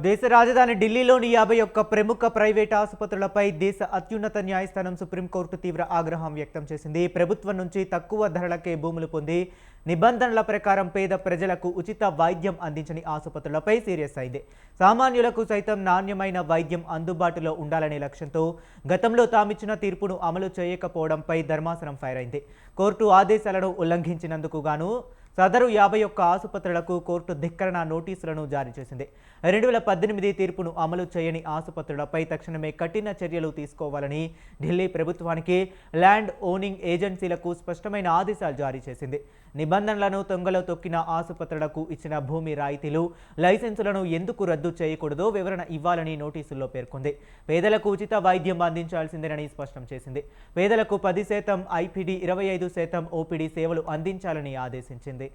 దేశ రాజధాని ఢిల్లీలోని 51 ప్రముఖ ప్రైవేట్ ఆసుపత్రులపై దేశ అత్యున్నత న్యాయస్థానం సుప్రీంకోర్టు తీవ్ర ఆగ్రహం వ్యక్తం చేసింది. ప్రభుత్వం నుంచి తక్కువ ధరలకే భూములు పొంది నిబంధనల ప్రకారం పేద ప్రజలకు ఉచిత వైద్యం అందించని ఆసుపత్రులపై సీరియస్ అయింది. సామాన్యులకు సైతం నాణ్యమైన వైద్యం అందుబాటులో ఉండాలనే లక్ష్యంతో గతంలో తామిచ్చిన తీర్పును అమలు చేయకపోవడంపై ధర్మాసనం ఫైర్ అయింది. కోర్టు ఆదేశాలను ఉల్లంఘించినందుకు గాను సదరు 51 ఆసుపత్రులకు కోర్టు ధిక్కరణ నోటీసులను జారీ చేసింది. 2018 తీర్పును అమలు చేయని ఆసుపత్రులపై తక్షణమే కఠిన చర్యలు తీసుకోవాలని ఢిల్లీ ప్రభుత్వానికి ల్యాండ్ ఓనింగ్ ఏజెన్సీలకు స్పష్టమైన ఆదేశాలు జారీ చేసింది. నిబంధనలను తొంగలో తొక్కిన ఆసుపత్రులకు ఇచ్చిన భూమి రాయితీలు, లైసెన్సులను ఎందుకు రద్దు చేయకూడదో వివరణ ఇవ్వాలని నోటీసుల్లో పేర్కొంది. పేదలకు ఉచిత వైద్యం అందించాల్సిందేనని స్పష్టం చేసింది. పేదలకు 10% ఐపీడీ, 25% ఓపీడీ సేవలు అందించాలని ఆదేశించింది.